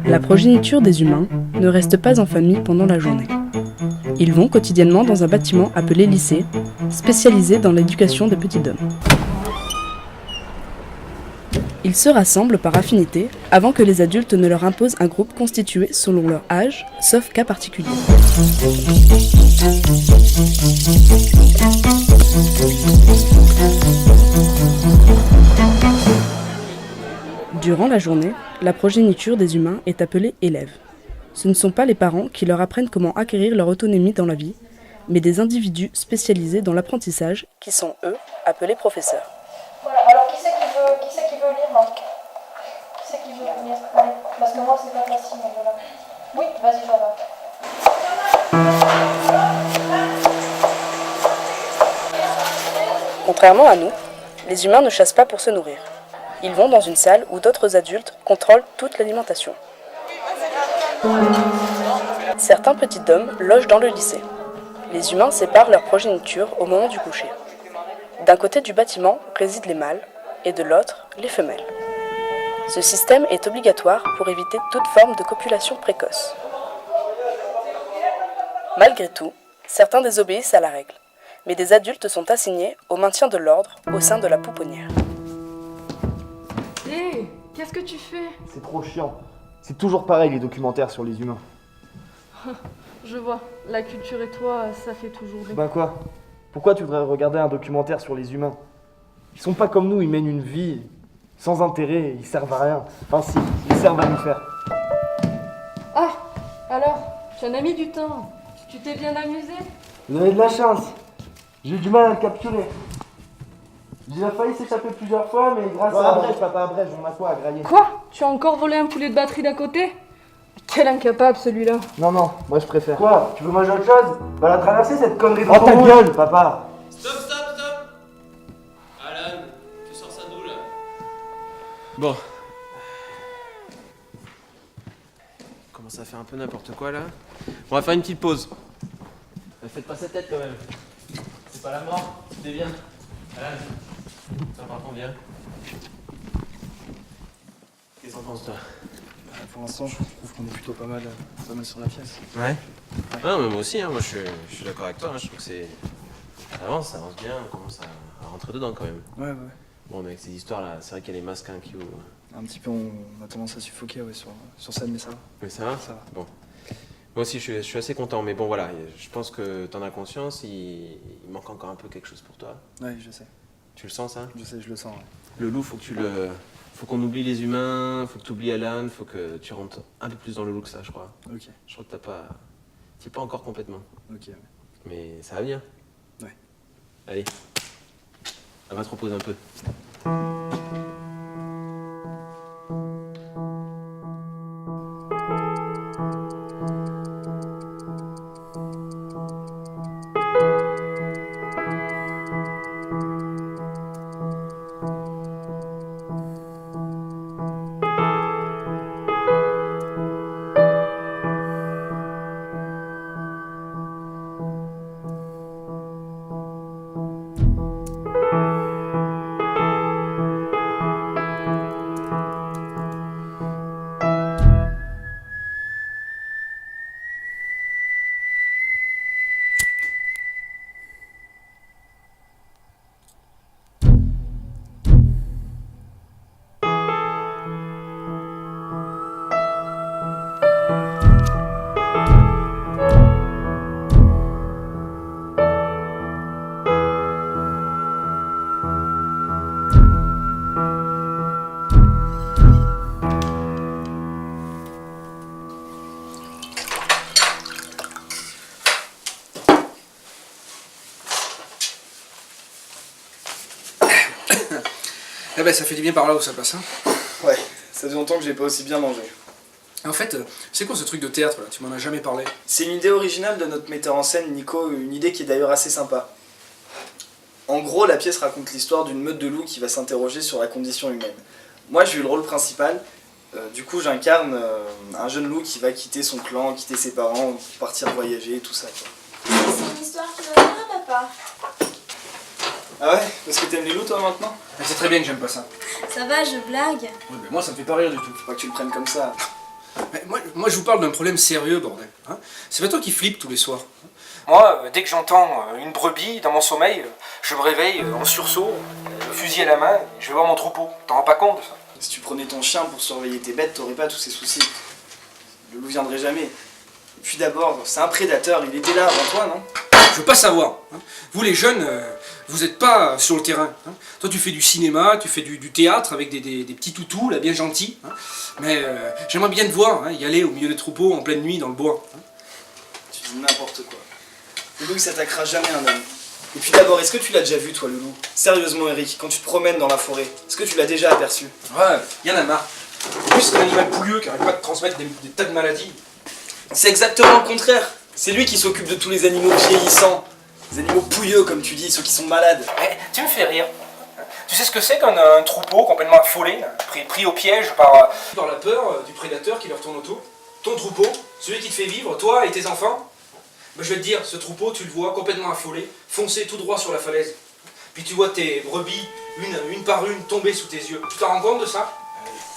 La progéniture des humains ne reste pas en famille pendant la journée. Ils vont quotidiennement dans un bâtiment appelé lycée, spécialisé dans l'éducation des petits hommes. Ils se rassemblent par affinité avant que les adultes ne leur imposent un groupe constitué selon leur âge, sauf cas particulier. Durant la journée, la progéniture des humains est appelée élève. Ce ne sont pas les parents qui leur apprennent comment acquérir leur autonomie dans la vie, mais des individus spécialisés dans l'apprentissage qui sont, eux, appelés professeurs. Voilà, alors qui c'est qui veut lire là? Qui c'est qui veut lire? Allez, parce que moi c'est pas facile, mais voilà. Oui, vas-y, Jordan. Contrairement à nous, les humains ne chassent pas pour se nourrir. Ils vont dans une salle où d'autres adultes contrôlent toute l'alimentation. Certains petits hommes logent dans le lycée. Les humains séparent leur progéniture au moment du coucher. D'un côté du bâtiment résident les mâles et de l'autre les femelles. Ce système est obligatoire pour éviter toute forme de copulation précoce. Malgré tout, certains désobéissent à la règle, mais des adultes sont assignés au maintien de l'ordre au sein de la pouponnière. Hé, qu'est-ce que tu fais? C'est trop chiant. C'est toujours pareil les documentaires sur les humains. Je vois, la culture et toi, ça fait toujours bien. Ben quoi? Pourquoi tu voudrais regarder un documentaire sur les humains? Ils sont pas comme nous, ils mènent une vie sans intérêt, ils servent à rien. Enfin si, ils servent à nous faire. Ah, alors, tu en as mis du temps. Tu t'es bien amusé? Vous avez de la chance. J'ai eu du mal à le capturer. Il a failli s'échapper plusieurs fois, mais grâce à Abrège, papa Abrège, on a quoi à grailler? Quoi? Tu as encore volé un poulet de batterie d'à côté? Quel incapable celui-là. Non, moi je préfère. Quoi? Tu veux manger autre chose? Va la traverser cette connerie de... Oh ta gueule, papa! Stop. Alan, tu sors ça d'où là? Bon. Commence à faire un peu n'importe quoi là. On va faire une petite pause. Faites pas cette tête quand même. C'est pas la mort, tu déviens. Alan, ça par contre viens. Qu'est-ce que t'en penses toi? Pour l'instant, je trouve qu'on est plutôt pas mal sur la pièce. Ouais. Non, mais moi aussi, hein, moi je suis d'accord avec toi, hein, je trouve que c'est... ça avance bien, on commence à rentrer dedans quand même. Ouais. Bon, mais avec ces histoires là, c'est vrai qu'il y a les masques hein, qui ouvrent. Un petit peu, on a tendance à suffoquer sur scène, mais ça va. Mais ça va? Ça va. Bon. Moi aussi, je suis assez content, mais bon voilà, je pense que t'en as conscience, il manque encore un peu quelque chose pour toi. Ouais, je sais. Tu le sens ça? Je sais, je le sens, ouais. Le loup, faut qu'on oublie les humains, faut que tu oublies Alan, faut que tu rentres un peu plus dans le loup que ça, je crois. Ok, Je crois que t'y es pas encore complètement. ok. Ouais. Mais ça va bien. Ouais. Allez, on va te reposer un peu. Eh ben ça fait du bien par là où ça passe, hein. Ouais, ça fait longtemps que j'ai pas aussi bien mangé. En fait, c'est quoi ce truc de théâtre là? Tu m'en as jamais parlé. C'est une idée originale de notre metteur en scène, Nico, une idée qui est d'ailleurs assez sympa. En gros, la pièce raconte l'histoire d'une meute de loups qui va s'interroger sur la condition humaine. Moi, j'ai eu le rôle principal. Du coup, j'incarne un jeune loup qui va quitter son clan, quitter ses parents, partir voyager, tout ça, quoi. C'est une histoire qui va bien, papa. Ah ouais? Parce que t'aimes les loups, toi, maintenant? Elle sait très bien que j'aime pas ça. Ça va, je blague. Ouais, mais moi, ça me fait pas rire du tout. Faut pas que tu le prennes comme ça. Mais moi, je vous parle d'un problème sérieux, bordel. Hein, c'est pas toi qui flippes tous les soirs. Moi, dès que j'entends une brebis dans mon sommeil, je me réveille en sursaut, le fusil à la main, et je vais voir mon troupeau. T'en rends pas compte de ça? Si tu prenais ton chien pour surveiller tes bêtes, t'aurais pas tous ces soucis. Le loup viendrait jamais. Et puis d'abord, c'est un prédateur, il était là avant toi, non? Je veux pas savoir. Hein. Vous les jeunes, vous êtes pas sur le terrain. Hein. Toi tu fais du cinéma, tu fais du théâtre avec des petits toutous, là, bien gentils. Hein. Mais j'aimerais bien te voir, hein, y aller au milieu des troupeaux en pleine nuit dans le bois. Hein. Tu dis n'importe quoi. Le loup il s'attaquera jamais à un homme. Et puis d'abord, est-ce que tu l'as déjà vu toi le loup? Sérieusement Eric, quand tu te promènes dans la forêt, est-ce que tu l'as déjà aperçu? Ouais, y en a marre. En plus c'est un animal pouilleux qui arrête pas de transmettre des tas de maladies. C'est exactement le contraire. C'est lui qui s'occupe de tous les animaux vieillissants. Les animaux pouilleux comme tu dis, ceux qui sont malades. Eh, tu me fais rire. Tu sais ce que c'est qu'un troupeau complètement affolé, pris au piège par la peur du prédateur qui leur tourne autour? Ton troupeau, celui qui te fait vivre, toi et tes enfants? Ben, je vais te dire, ce troupeau, tu le vois complètement affolé, foncer tout droit sur la falaise. Puis tu vois tes brebis, une par une, tomber sous tes yeux. Tu t'en rends compte de ça?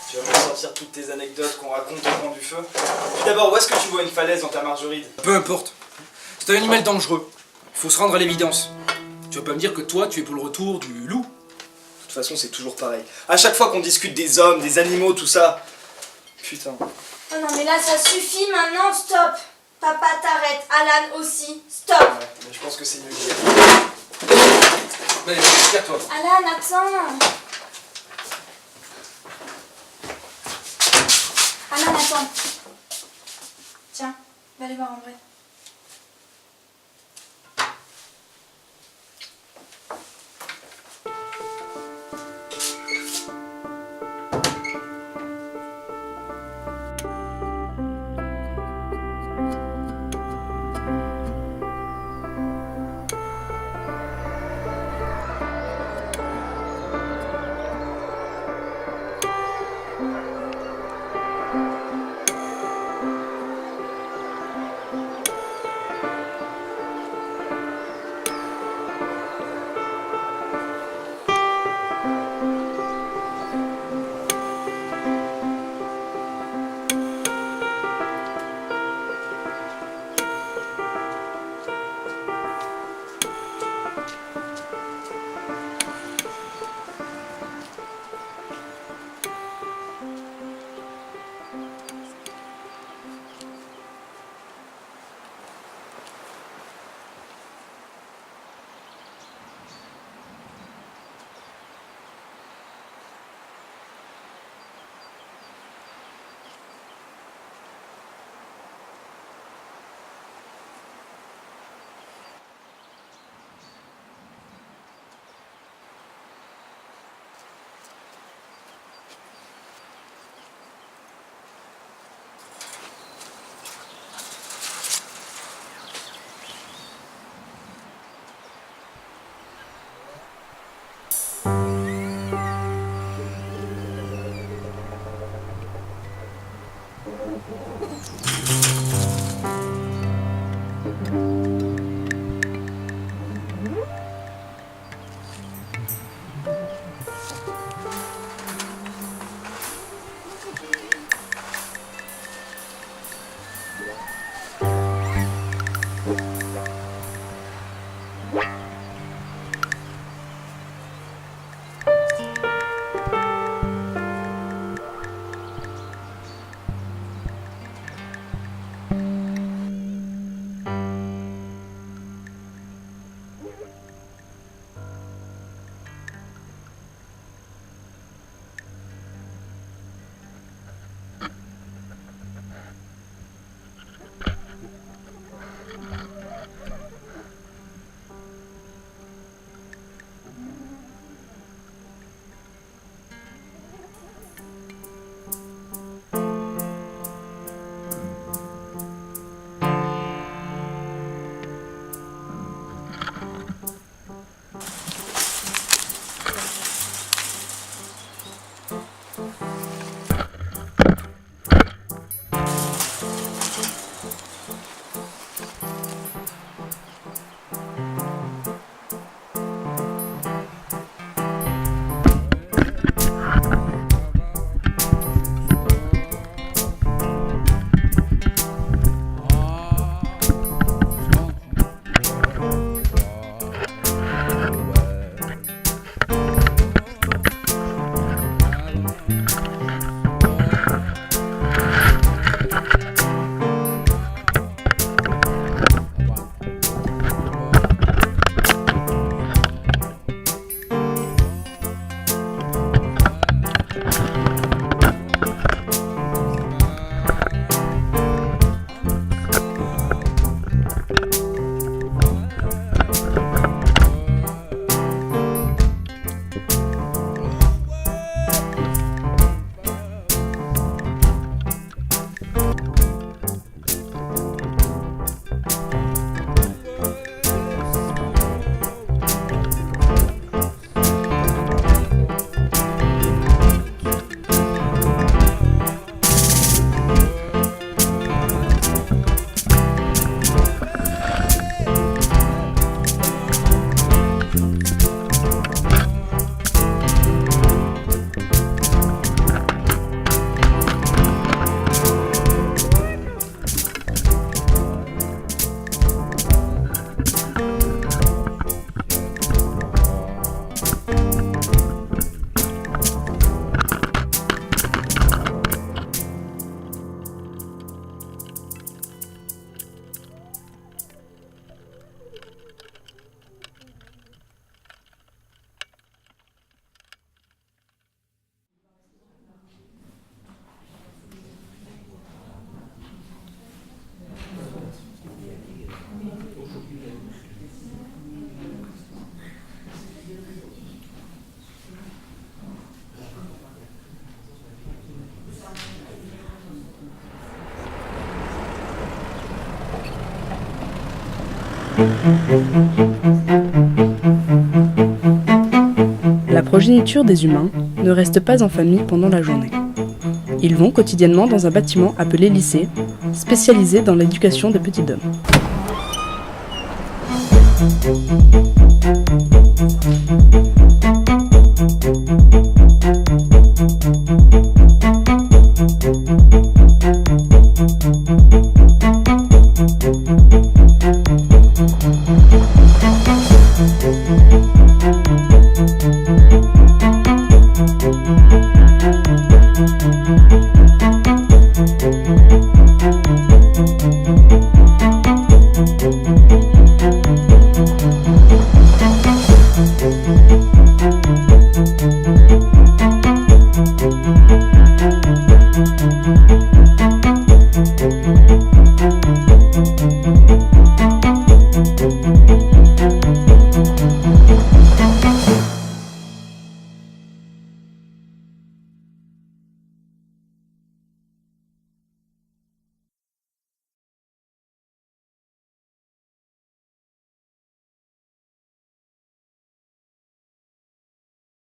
Tu vas me sortir toutes tes anecdotes qu'on raconte au coin du feu. Puis d'abord, où est-ce que tu vois une falaise dans ta margeride? Peu importe. C'est un animal dangereux. Il faut se rendre à l'évidence. Tu vas pas me dire que toi, tu es pour le retour du loup? De toute façon, c'est toujours pareil. À chaque fois qu'on discute des hommes, des animaux, tout ça. Putain. Oh non, mais là, ça suffit maintenant, stop. Papa, t'arrêtes. Alan aussi, stop. Ouais, mais je pense que c'est mieux. Allez, casse-toi. Alan, attends. Alan, attends. Tiens, va aller voir en vrai. La progéniture des humains ne reste pas en famille pendant la journée. Ils vont quotidiennement dans un bâtiment appelé lycée, spécialisé dans l'éducation des petits hommes.